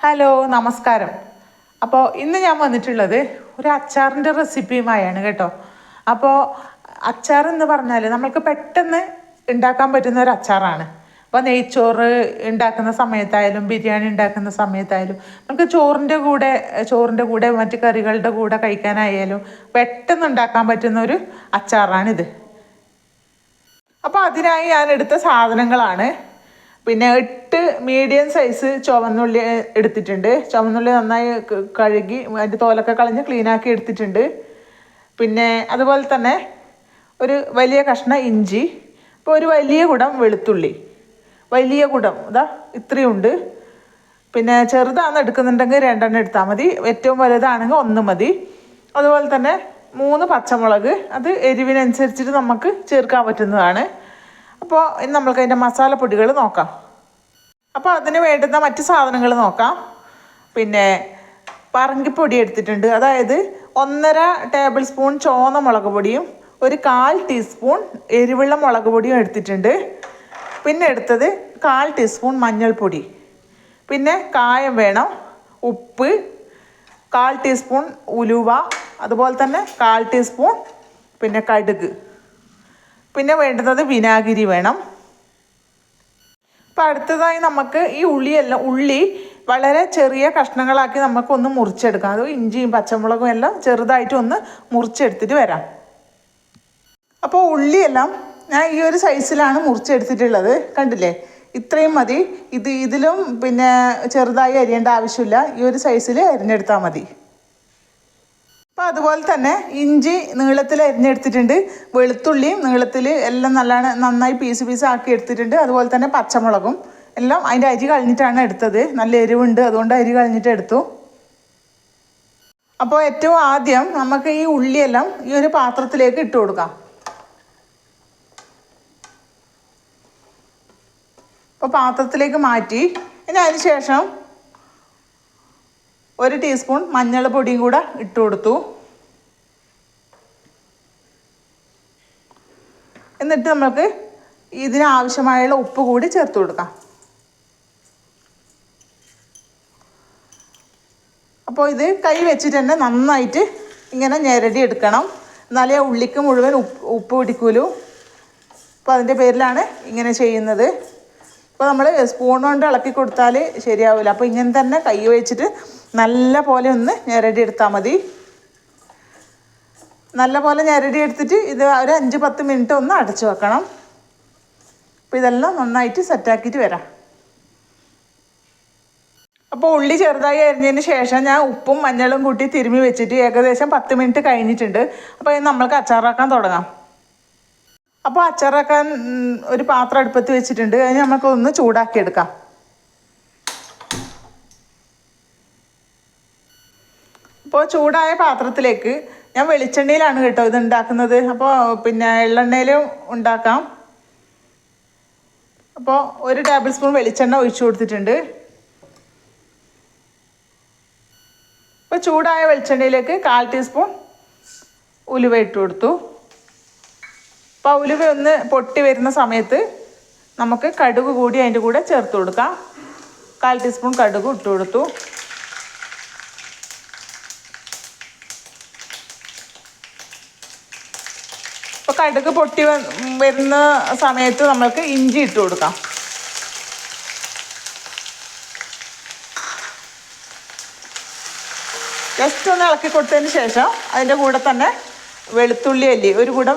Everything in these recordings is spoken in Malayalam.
ഹലോ നമസ്കാരം. അപ്പോൾ ഇന്ന് ഞാൻ വന്നിട്ടുള്ളത് ഒരു അച്ചാറിൻ്റെ റെസിപ്പിയുമായാണ് കേട്ടോ. അപ്പോൾ അച്ചാർ എന്ന് പറഞ്ഞാൽ നമ്മൾക്ക് പെട്ടെന്ന് ഉണ്ടാക്കാൻ പറ്റുന്ന ഒരു അച്ചാറാണ്. അപ്പോൾ നെയ്ച്ചോറ് ഉണ്ടാക്കുന്ന സമയത്തായാലും ബിരിയാണി ഉണ്ടാക്കുന്ന സമയത്തായാലും നമുക്ക് ചോറിൻ്റെ കൂടെ മറ്റ് കറികളുടെ കൂടെ കഴിക്കാനായാലും പെട്ടെന്ന് ഉണ്ടാക്കാൻ പറ്റുന്ന ഒരു അച്ചാറാണിത്. അപ്പോൾ അതിനായി ഞാൻ എടുത്ത സാധനങ്ങളാണ്. പിന്നെ 8 മീഡിയം സൈസ് ചുവന്നുള്ളി എടുത്തിട്ടുണ്ട്. ചുവന്നുള്ളി നന്നായി കഴുകി അതിൻ്റെ തോലൊക്കെ കളഞ്ഞ് ക്ലീനാക്കി എടുത്തിട്ടുണ്ട്. പിന്നെ അതുപോലെ തന്നെ ഒരു വലിയ കഷ്ണം ഇഞ്ചി, ഇപ്പോൾ ഒരു വലിയ കുടം വെളുത്തുള്ളി, വലിയ കുടം ഇതാ ഇത്രയുണ്ട്. പിന്നെ ചെറുതാണ് എടുക്കുന്നുണ്ടെങ്കിൽ 2 എണ്ണം എടുത്താൽ മതി, ഏറ്റവും വലുതാണെങ്കിൽ 1 മതി. അതുപോലെ തന്നെ 3 പച്ചമുളക്, അത് എരിവിനനുസരിച്ചിട്ട് നമുക്ക് ചേർക്കാൻ പറ്റുന്നതാണ്. അപ്പോൾ ഇനി നമ്മൾക്ക് അതിൻ്റെ മസാലപ്പൊടികൾ നോക്കാം. അപ്പോൾ അതിന് വേണ്ടുന്ന മറ്റ് സാധനങ്ങൾ നോക്കാം. പിന്നെ പറങ്കിപ്പൊടി എടുത്തിട്ടുണ്ട്, അതായത് 1.5 ടേബിൾ സ്പൂൺ ചുവന്ന മുളക് പൊടിയും 1/4 ടീസ്പൂൺ എരിവുള്ള മുളക് പൊടിയും എടുത്തിട്ടുണ്ട്. പിന്നെ എടുത്തത് 1/4 ടീസ്പൂൺ മഞ്ഞൾപ്പൊടി, പിന്നെ കായം വേണം, ഉപ്പ്, 1/4 ടീസ്പൂൺ ഉലുവ, അതുപോലെ തന്നെ 1/4 ടീസ്പൂൺ പിന്നെ കടുക്, പിന്നെ വേണ്ടുന്നത് വിനാഗിരി വേണം. അപ്പോൾ അടുത്തതായി നമുക്ക് ഈ ഉള്ളി വളരെ ചെറിയ കഷ്ണങ്ങളാക്കി നമുക്കൊന്ന് മുറിച്ചെടുക്കാം. അത് ഇഞ്ചിയും പച്ചമുളകും എല്ലാം ചെറുതായിട്ട് ഒന്ന് മുറിച്ചെടുത്തിട്ട് വരാം. അപ്പോൾ ഉള്ളിയെല്ലാം ഞാൻ ഈ ഒരു സൈസിലാണ് മുറിച്ചെടുത്തിട്ടുള്ളത്, കണ്ടില്ലേ? ഇത്രയും മതി. ഇതിലും പിന്നെ ചെറുതായി അരിയേണ്ട ആവശ്യമില്ല, ഈ ഒരു സൈസിൽ അരിഞ്ഞെടുത്താൽ മതി. അപ്പോൾ അതുപോലെ തന്നെ ഇഞ്ചി നീളത്തിൽ അരിഞ്ഞെടുത്തിട്ടുണ്ട്, വെളുത്തുള്ളിയും നീളത്തിൽ എല്ലാം നന്നായി പീസ് ആക്കി എടുത്തിട്ടുണ്ട്. അതുപോലെ തന്നെ പച്ചമുളകും എല്ലാം അതിൻ്റെ അരി കളഞ്ഞിട്ടാണ് എടുത്തത്, നല്ല എരിവുണ്ട്, അതുകൊണ്ട് അരി കളഞ്ഞിട്ട് എടുത്തു. അപ്പോൾ ഏറ്റവും ആദ്യം നമുക്ക് ഈ ഉള്ളിയെല്ലാം ഈ ഒരു പാത്രത്തിലേക്ക് ഇട്ട് കൊടുക്കാം. അപ്പോൾ പാത്രത്തിലേക്ക് മാറ്റി, ഇനി അതിന് ശേഷം 1 ടീസ്പൂൺ മഞ്ഞൾ പൊടിയും കൂടെ ഇട്ട് കൊടുത്തു. എന്നിട്ട് നമുക്ക് ഇതിനാവശ്യമായുള്ള ഉപ്പ് കൂടി ചേർത്ത് കൊടുക്കാം. അപ്പോൾ ഇത് കൈ വെച്ചിട്ട് തന്നെ നന്നായിട്ട് ഇങ്ങനെ ഞെരടി എടുക്കണം, എന്നാലേ ഉള്ളിക്ക് മുഴുവൻ ഉപ്പ് പിടിക്കൂലൂ. അപ്പോൾ അതിൻ്റെ പേരിലാണ് ഇങ്ങനെ ചെയ്യുന്നത്. അപ്പോൾ നമ്മൾ സ്പൂൺ കൊണ്ട് ഇളക്കി കൊടുത്താൽ ശരിയാവില്ല. അപ്പോൾ ഇങ്ങനെ തന്നെ കൈ വെച്ചിട്ട് നല്ല പോലെ ഒന്ന് ഞെരടി എടുത്താൽ മതി. നല്ല പോലെ ഞെരടി എടുത്തിട്ട് ഇത് ഒരു 5-10 മിനിറ്റ് ഒന്ന് അടച്ചു വെക്കണം. അപ്പോൾ ഇതെല്ലാം നന്നായിട്ട് സെറ്റാക്കിയിട്ട് വരാം. അപ്പോൾ ഉള്ളി ചെറുതായി അരിഞ്ഞതിന് ശേഷം ഞാൻ ഉപ്പും മഞ്ഞളും കൂട്ടി തിരുമ്മി വെച്ചിട്ട് ഏകദേശം 10 മിനിറ്റ് കഴിഞ്ഞിട്ടുണ്ട്. അപ്പോൾ ഇത് നമ്മൾക്ക് അച്ചാറാക്കാൻ തുടങ്ങാം. അപ്പോൾ അച്ചാറാക്കാൻ ഒരു പാത്രം അടുപ്പത്ത് വെച്ചിട്ടുണ്ട്, അതിന് നമുക്കൊന്ന് ചൂടാക്കി എടുക്കാം. അപ്പോൾ ചൂടായ പാത്രത്തിലേക്ക് ഞാൻ വെളിച്ചെണ്ണയിലാണ് കേട്ടോ ഇത് ഉണ്ടാക്കുന്നത്. അപ്പോൾ പിന്നെ എള്ളെണ്ണയിലും ഉണ്ടാക്കാം. അപ്പോൾ 1 ടേബിൾ സ്പൂൺ വെളിച്ചെണ്ണ ഒഴിച്ചു കൊടുത്തിട്ടുണ്ട്. അപ്പോൾ ചൂടായ വെളിച്ചെണ്ണയിലേക്ക് 1/4 ടീസ്പൂൺ ഉലുവ ഇട്ട് കൊടുത്തു. അപ്പോൾ ഉലുവ ഒന്ന് പൊട്ടി വരുന്ന സമയത്ത് നമുക്ക് കടുക് കൂടി അതിൻ്റെ കൂടെ ചേർത്ത് കൊടുക്കാം. 1/4 ടീസ്പൂൺ കടുക് ഇട്ട് കൊടുത്തു. അപ്പോൾ കടുക് പൊട്ടി വരുന്ന സമയത്ത് നമ്മൾക്ക് ഇഞ്ചി ഇട്ട് കൊടുക്കാം. ജസ്റ്റ് ഒന്ന് ഇളക്കി കൊടുത്തതിന് ശേഷം അതിൻ്റെ കൂടെ തന്നെ വെളുത്തുള്ളി അല്ലി,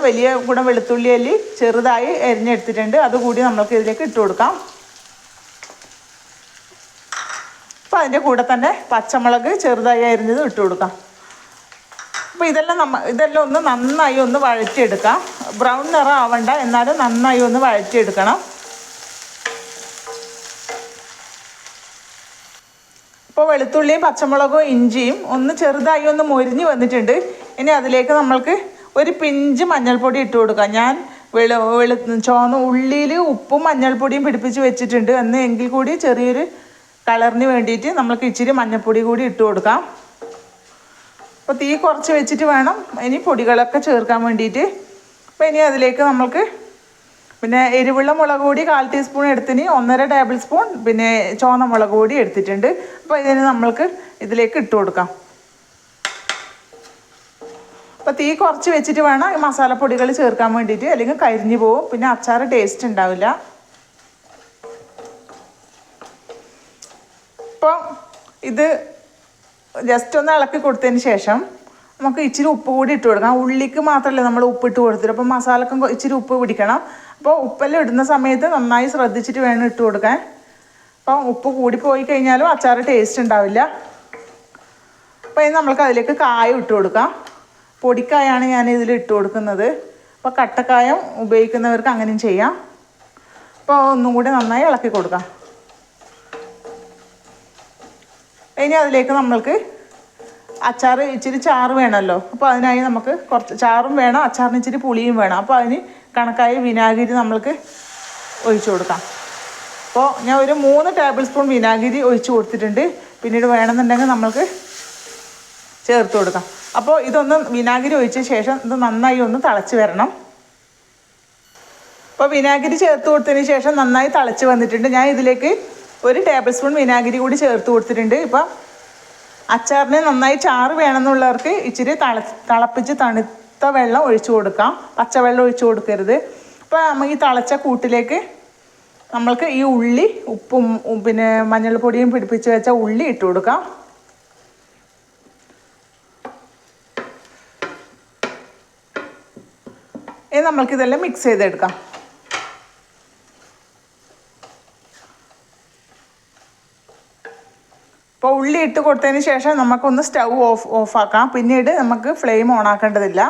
വലിയ കുടം വെളുത്തുള്ളി അല്ലി ചെറുതായി അരിഞ്ഞെടുത്തിട്ടുണ്ട്, അതുകൂടി നമ്മൾക്ക് ഇതിലേക്ക് ഇട്ട് കൊടുക്കാം. അപ്പോൾ അതിൻ്റെ കൂടെ തന്നെ പച്ചമുളക് ചെറുതായി അരിഞ്ഞത് ഇട്ട് കൊടുക്കാം. അപ്പോൾ ഇതെല്ലാം ഒന്ന് നന്നായി ഒന്ന് വഴറ്റിയെടുക്കാം. ബ്രൗൺ നിറം ആവണ്ട, എന്നാലും നന്നായി ഒന്ന് വഴറ്റിയെടുക്കണം. ഇപ്പോൾ വെളുത്തുള്ളിയും പച്ചമുളകും ഇഞ്ചിയും ഒന്ന് ചെറുതായി ഒന്ന് മൊരിഞ്ഞ് വന്നിട്ടുണ്ട്. ഇനി അതിലേക്ക് നമ്മൾക്ക് ഒരു പിഞ്ച് മഞ്ഞൾപ്പൊടി ഇട്ട് കൊടുക്കാം. ഞാൻ ചുവന്ന ഉള്ളിയിൽ ഉപ്പും മഞ്ഞൾപ്പൊടിയും പിടിപ്പിച്ച് വെച്ചിട്ടുണ്ട്, എങ്കിൽ കൂടി ചെറിയൊരു കളറിന് വേണ്ടിയിട്ട് നമ്മൾക്ക് ഇച്ചിരി മഞ്ഞൾപ്പൊടി കൂടി ഇട്ട് കൊടുക്കാം. അപ്പോൾ തീ കുറച്ച് വെച്ചിട്ട് വേണം ഇനി പൊടികളൊക്കെ ചേർക്കാൻ വേണ്ടിയിട്ട്. അപ്പോൾ ഇനി അതിലേക്ക് നമ്മൾക്ക് പിന്നെ എരിവുള്ള മുളക് പൊടി 1/4 ടീസ്പൂൺ എടുത്തിന് 1.5 ടേബിൾ സ്പൂൺ പിന്നെ ചുവന്ന മുളക് പൊടി എടുത്തിട്ടുണ്ട്. അപ്പോൾ ഇതിന് നമ്മൾക്ക് ഇതിലേക്ക് ഇട്ട് കൊടുക്കാം. അപ്പോൾ തീ കുറച്ച് വെച്ചിട്ട് വേണം ഈ മസാലപ്പൊടികൾ ചേർക്കാൻ വേണ്ടിയിട്ട്, അല്ലെങ്കിൽ കരിഞ്ഞു പോവും, പിന്നെ അച്ചാർ ടേസ്റ്റ് ഉണ്ടാവില്ല. അപ്പോൾ ഇത് ജസ്റ്റ് ഒന്ന് ഇളക്കി കൊടുത്തതിന് ശേഷം നമുക്ക് ഇച്ചിരി ഉപ്പ് കൂടി ഇട്ട് കൊടുക്കാം. ഉള്ളിക്ക് മാത്രമല്ല നമ്മൾ ഉപ്പിട്ട് കൊടുത്തിട്ട്, അപ്പോൾ മസാലക്കും ഇച്ചിരി ഉപ്പ് പിടിക്കണം. അപ്പോൾ ഉപ്പെല്ലാം ഇടുന്ന സമയത്ത് നന്നായി ശ്രദ്ധിച്ചിട്ട് വേണം ഇട്ട് കൊടുക്കാൻ. അപ്പോൾ ഉപ്പ് കൂടി പോയി കഴിഞ്ഞാലും അച്ചാർ ടേസ്റ്റ് ഉണ്ടാവില്ല. അപ്പോൾ ഇനി നമ്മൾക്ക് അതിലേക്ക് കായം ഇട്ട് കൊടുക്കാം. പൊടിക്കായാണ് ഞാൻ ഇതിൽ ഇട്ട് കൊടുക്കുന്നത്. അപ്പോൾ കട്ടക്കായം ഉപയോഗിക്കുന്നവർക്ക് അങ്ങനെയും ചെയ്യാം. അപ്പോൾ ഒന്നും കൂടി നന്നായി ഇളക്കി കൊടുക്കാം. ഇനി അതിലേക്ക് നമ്മൾക്ക് അച്ചാർ ഇച്ചിരി ചാറ് വേണമല്ലോ. അപ്പോൾ അതിനായി നമുക്ക് കുറച്ച് ചാറും വേണം, അച്ചാറിന് ഇച്ചിരി പുളിയും വേണം. അപ്പോൾ അതിന് കണക്കായി വിനാഗിരി നമ്മൾക്ക് ഒഴിച്ചു കൊടുക്കാം. അപ്പോൾ ഞാൻ ഒരു 3 ടേബിൾ സ്പൂൺ വിനാഗിരി ഒഴിച്ചു കൊടുത്തിട്ടുണ്ട്. പിന്നീട് വേണമെന്നുണ്ടെങ്കിൽ നമ്മൾക്ക് ചേർത്ത് കൊടുക്കാം. അപ്പോൾ ഇതൊന്ന് വിനാഗിരി ഒഴിച്ച ശേഷം ഇത് നന്നായി ഒന്ന് തിളച്ച് വരണം. അപ്പോൾ വിനാഗിരി ചേർത്ത് കൊടുത്തതിന് ശേഷം നന്നായി തിളച്ച് വന്നിട്ടുണ്ട്. ഞാൻ ഇതിലേക്ക് 1 ടേബിൾ സ്പൂൺ വിനാഗിരി കൂടി ചേർത്ത് കൊടുത്തിട്ടുണ്ട്. ഇപ്പം അച്ചാറിന് നന്നായി ചാറ് വേണമെന്നുള്ളവർക്ക് ഇച്ചിരി തിളപ്പിച്ച് തണുത്ത വെള്ളം ഒഴിച്ചു കൊടുക്കാം, പച്ചവെള്ളം ഒഴിച്ചു കൊടുക്കരുത്. അപ്പോൾ നമ്മൾ ഈ തിളച്ച കൂട്ടിലേക്ക് നമ്മൾക്ക് ഈ ഉള്ളി, ഉപ്പും പിന്നെ മഞ്ഞൾപ്പൊടിയും പിടിപ്പിച്ച് വെച്ച ഉള്ളി ഇട്ട് കൊടുക്കാം. ഇനി നമ്മൾക്കിതെല്ലാം മിക്സ് ചെയ്തെടുക്കാം. അപ്പോൾ ഉള്ളി ഇട്ട് കൊടുത്തതിന് ശേഷം നമുക്കൊന്ന് സ്റ്റൗ ഓഫാക്കാം. പിന്നീട് നമുക്ക് ഫ്ലെയിം ഓൺ ആക്കേണ്ടതില്ല.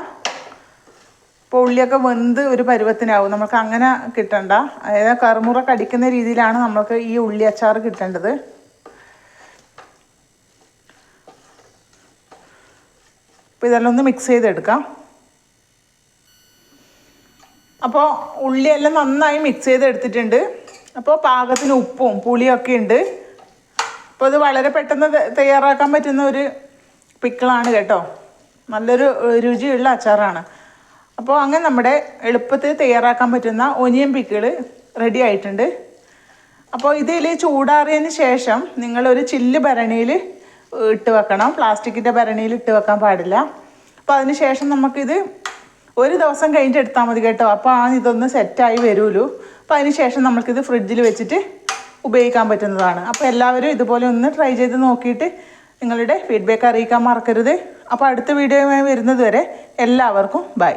അപ്പോൾ ഉള്ളിയൊക്കെ വെന്ത് ഒരു പരുവത്തിനാവും. നമുക്ക് അങ്ങനെ കിട്ടണ്ട, അതായത് കറുമുറ കടിക്കുന്ന രീതിയിലാണ് നമുക്ക് ഈ ഉള്ളി അച്ചാർ കിട്ടേണ്ടത്. അപ്പോൾ ഇതെല്ലാം ഒന്ന് മിക്സ് ചെയ്തെടുക്കാം. അപ്പോൾ ഉള്ളിയെല്ലാം നന്നായി മിക്സ് ചെയ്തെടുത്തിട്ടുണ്ട്. അപ്പോൾ പാകത്തിന് ഉപ്പും പുളിയൊക്കെ ഉണ്ട്. അപ്പോൾ ഇത് വളരെ പെട്ടെന്ന് തയ്യാറാക്കാൻ പറ്റുന്ന ഒരു പിക്കിളാണ് കേട്ടോ. നല്ലൊരു രുചിയുള്ള അച്ചാറാണ്. അപ്പോൾ അങ്ങനെ നമ്മുടെ എളുപ്പത്തിൽ തയ്യാറാക്കാൻ പറ്റുന്ന ഒനിയൻ പിക്കിൾ റെഡി ആയിട്ടുണ്ട്. അപ്പോൾ ഇതിൽ ചൂടാറിയതിന് ശേഷം നിങ്ങളൊരു ചില്ല് ഭരണിയിൽ ഇട്ട് വെക്കണം. പ്ലാസ്റ്റിക്കിൻ്റെ ഭരണിയിൽ ഇട്ട് വെക്കാൻ പാടില്ല. അപ്പോൾ അതിന് ശേഷം നമുക്കിത് 1 ദിവസം കഴിഞ്ഞിട്ട് എടുത്താൽ മതി കേട്ടോ. അപ്പോൾ ഇതൊന്ന് സെറ്റായി വരുമല്ലോ. അപ്പോൾ അതിന് ശേഷം നമുക്കിത് ഫ്രിഡ്ജിൽ വെച്ചിട്ട് ഉപയോഗിക്കാൻ പറ്റുന്നതാണ്. അപ്പോൾ എല്ലാവരും ഇതുപോലെ ഒന്ന് ട്രൈ ചെയ്ത് നോക്കിയിട്ട് നിങ്ങളുടെ ഫീഡ്ബാക്ക് അറിയിക്കാൻ മറക്കരുത്. അപ്പോൾ അടുത്ത വീഡിയോയുമായി വരുന്നത് വരെ എല്ലാവർക്കും ബൈ.